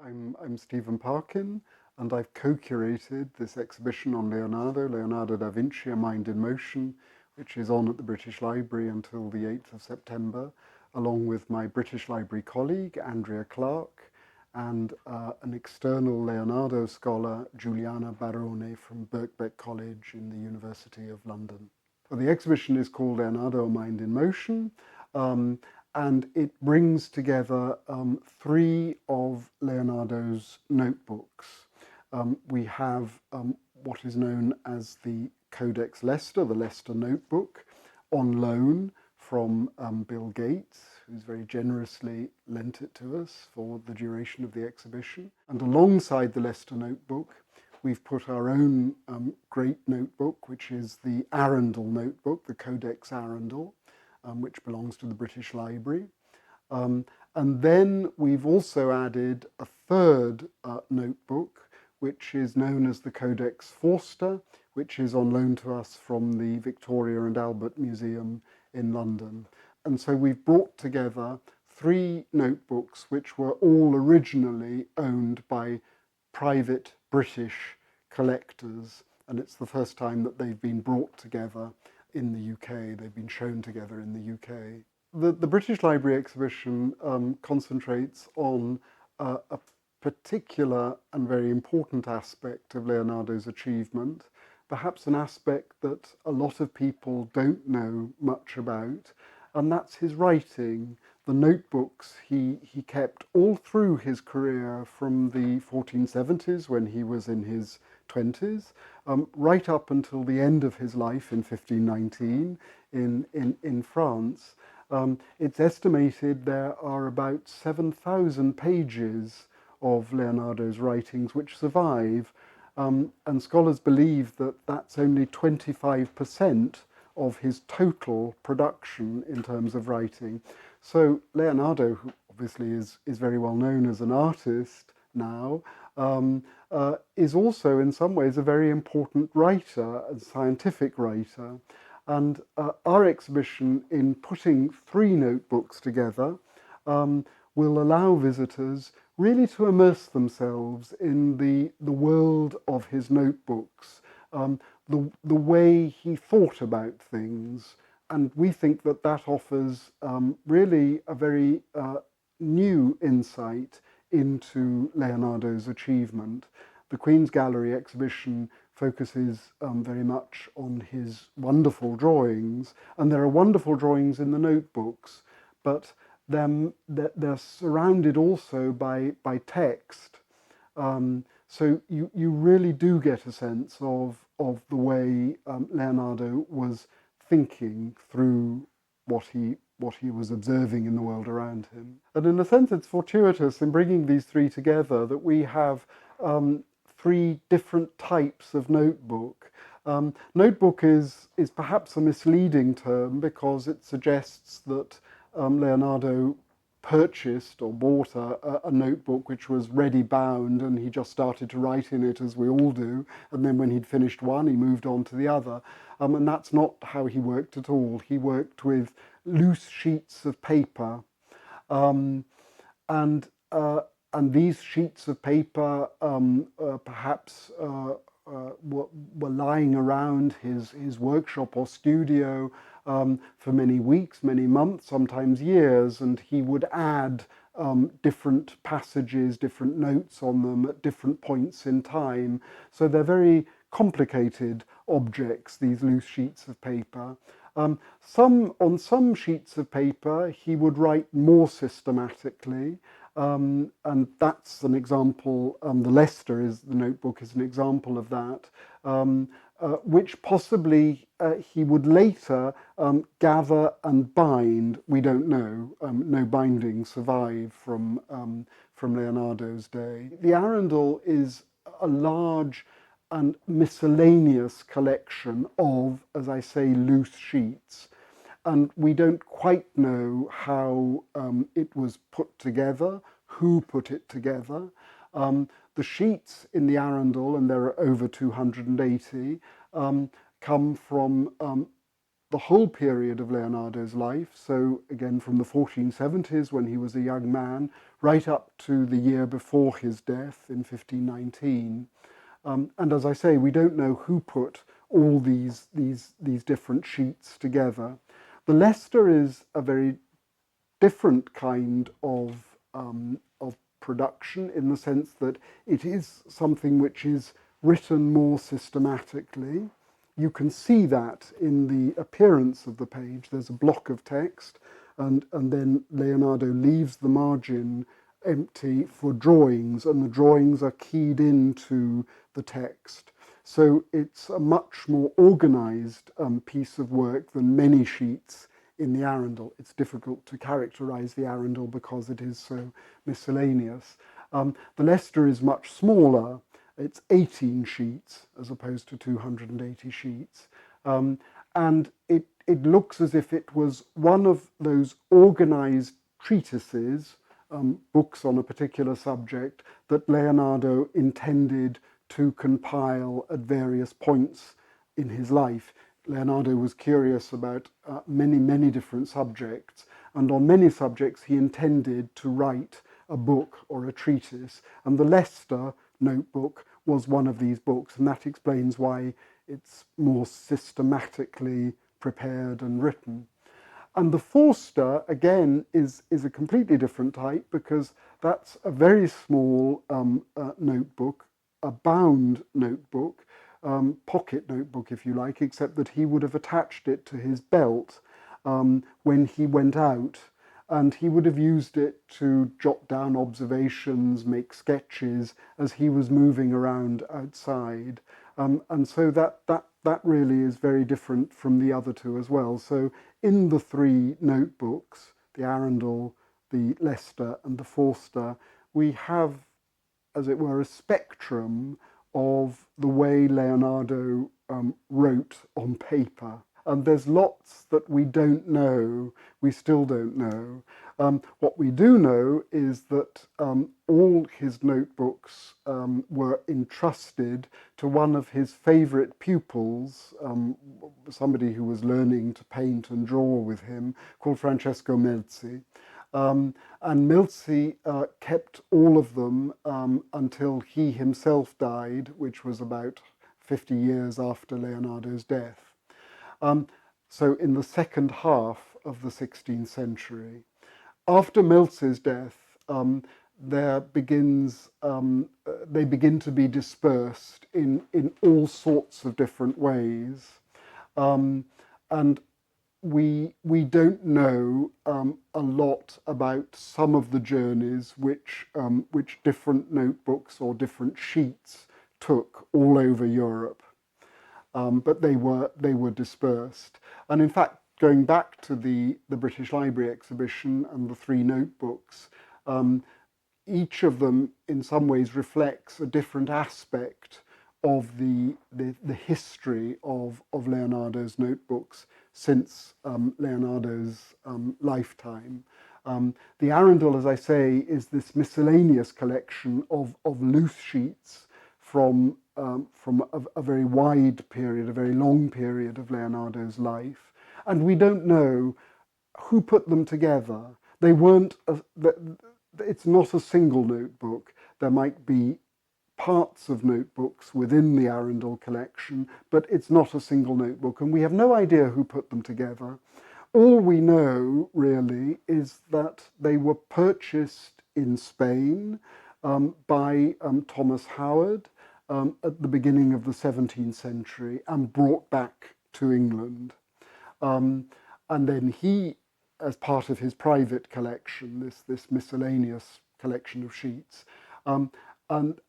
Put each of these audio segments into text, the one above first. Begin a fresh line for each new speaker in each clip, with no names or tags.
I'm Stephen Parkin, and I've co-curated this exhibition on Leonardo Da Vinci, A Mind in Motion, which is on at the British Library until the 8th of September, along with my British Library colleague, Andrea Clark, and an external Leonardo scholar, Giuliana Barone from Birkbeck College in the University of London. So the exhibition is called Leonardo, A Mind in Motion, and it brings together three of Leonardo's notebooks. We have what is known as the Codex Leicester, the Leicester notebook, on loan from Bill Gates, who's very generously lent it to us for the duration of the exhibition. And alongside the Leicester notebook, we've put our own great notebook, which is the Arundel notebook, the Codex Arundel, which belongs to the British Library. And then we've also added a third notebook, which is known as the Codex Forster, which is on loan to us from the Victoria and Albert Museum in London. And so we've brought together three notebooks which were all originally owned by private British collectors, and it's the first time that they've been brought together in the UK. They've been shown together in the UK. The British Library exhibition concentrates on a particular and very important aspect of Leonardo's achievement, perhaps an aspect that a lot of people don't know much about, and that's his writing. The notebooks he kept all through his career from the 1470s when he was in his 20s, right up until the end of his life in 1519 in France. It's estimated there are about 7,000 pages of Leonardo's writings which survive, and scholars believe that that's only 25% of his total production in terms of writing. So Leonardo, who obviously is very well known as an artist now, is also in some ways a very important writer, a scientific writer. And our exhibition, in putting three notebooks together, will allow visitors really to immerse themselves in the world of his notebooks, the way he thought about things. And we think that that offers really a very new insight into Leonardo's achievement. The Queen's Gallery exhibition focuses very much on his wonderful drawings, and there are wonderful drawings in the notebooks, but they're surrounded also by text. So you really do get a sense of the way Leonardo was thinking through what he was observing in the world around him. And in a sense, it's fortuitous in bringing these three together that we have three different types of notebook. Notebook is perhaps a misleading term because it suggests that Leonardo purchased or bought a notebook which was ready bound, and he just started to write in it as we all do, and then when he'd finished one he moved on to the other, and that's not how he worked at all. He worked with loose sheets of paper, and these sheets of paper perhaps were lying around his workshop or studio for many weeks, many months, sometimes years, and he would add different passages, different notes on them at different points in time. So they're very complicated objects, these loose sheets of paper. On some sheets of paper he would write more systematically, and that's an example. The Leicester the notebook is an example of that, which possibly he would later gather and bind. We don't know. No binding survive from Leonardo's day. The Arundel is a large and miscellaneous collection of, as I say, loose sheets. And we don't quite know how it was put together, who put it together. The sheets in the Arundel, and there are over 280, come from the whole period of Leonardo's life, so again from the 1470s when he was a young man, right up to the year before his death in 1519. And as I say, we don't know who put all these different sheets together. The Leicester is a very different kind of production in the sense that it is something which is written more systematically. You can see that in the appearance of the page. There's a block of text, and then Leonardo leaves the margin empty for drawings, and the drawings are keyed into the text. So it's a much more organized piece of work than many sheets in the Arundel. It's difficult to characterize the Arundel because it is so miscellaneous. The Leicester is much smaller. It's 18 sheets as opposed to 280 sheets. And it looks as if it was one of those organized treatises, books on a particular subject, that Leonardo intended to compile at various points in his life. Leonardo was curious about many different subjects, and on many subjects he intended to write a book or a treatise, and the Leicester notebook was one of these books, and that explains why it's more systematically prepared and written. And the Forster, again, is a completely different type because that's a very small notebook, a bound notebook, pocket notebook, if you like, except that he would have attached it to his belt when he went out, and he would have used it to jot down observations, make sketches as he was moving around outside. And so that really is very different from the other two as well. So in the three notebooks, the Arundel, the Leicester and the Forster, we have, as it were, a spectrum of the way Leonardo wrote on paper. And there's lots that we don't know, we still don't know. What we do know is that all his notebooks were entrusted to one of his favourite pupils, somebody who was learning to paint and draw with him, called Francesco Melzi. And Melzi kept all of them until he himself died, which was about 50 years after Leonardo's death. So in the second half of the 16th century. After Melzi's death, they begin to be dispersed in all sorts of different ways. And we don't know a lot about some of the journeys which different notebooks or different sheets took all over Europe. But they were dispersed. And in fact, going back to the British Library exhibition and the three notebooks, each of them in some ways reflects a different aspect of the history of Leonardo's notebooks since Leonardo's lifetime. The Arundel, as I say, is this miscellaneous collection of loose sheets from a very wide period, a very long period of Leonardo's life. And we don't know who put them together. They weren't, it's not a single notebook. There might be parts of notebooks within the Arundel collection, but it's not a single notebook. And we have no idea who put them together. All we know, really, is that they were purchased in Spain by Thomas Howard at the beginning of the 17th century and brought back to England. And then he, as part of his private collection, this miscellaneous collection of sheets, and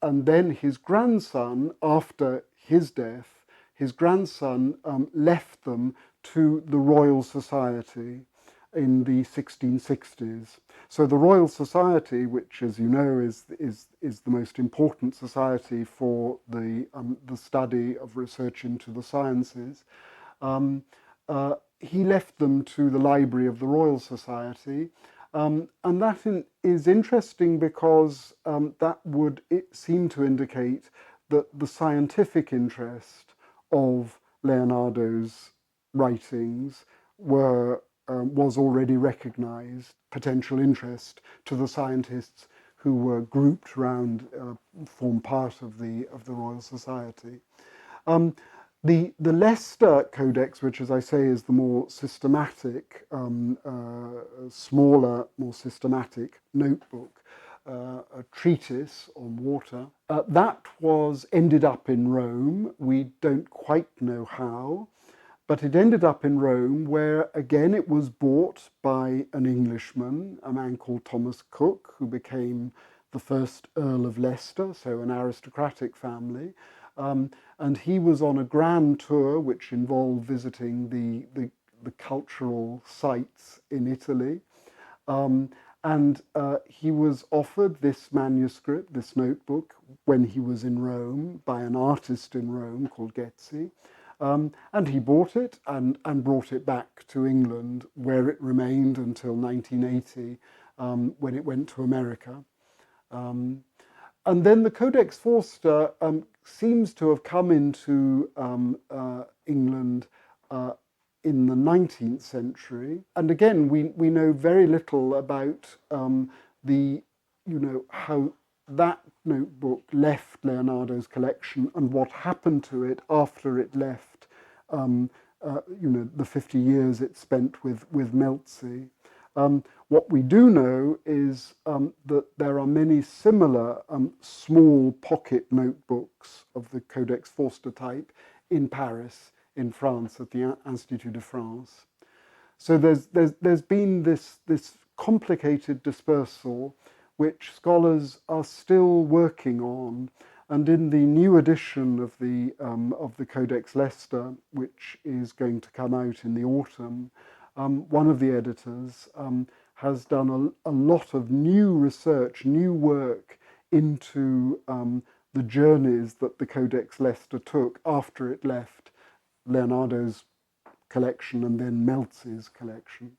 then his grandson, after his death, his grandson left them to the Royal Society in the 1660s. So the Royal Society, which, as you know, is the most important society for the study of research into the sciences, he left them to the library of the Royal Society. And that is interesting because that would seem to indicate that the scientific interest of Leonardo's writings was already recognized potential interest to the scientists who were grouped around, form part of the Royal Society. The Leicester Codex, which, as I say, is the more systematic, smaller, more systematic notebook, a treatise on water, that ended up in Rome. We don't quite know how, but it ended up in Rome, where again it was bought by an Englishman, a man called Thomas Cook, who became the first Earl of Leicester, so an aristocratic family. And he was on a grand tour which involved visiting the cultural sites in Italy. And he was offered this manuscript, this notebook, when he was in Rome by an artist in Rome called Getzi. And he bought it and brought it back to England, where it remained until 1980, when it went to America. And then the Codex Forster seems to have come into England in the 19th century. And again, we know very little about how that notebook left Leonardo's collection and what happened to it after it left, the 50 years it spent with Melzi. What we do know is that there are many similar small pocket notebooks of the Codex Forster type in Paris, in France, at the Institut de France. So there's been this complicated dispersal which scholars are still working on, and in the new edition of the Codex Leicester, which is going to come out in the autumn, one of the editors has done a lot of new research, new work into the journeys that the Codex Leicester took after it left Leonardo's collection and then Melzi's collection.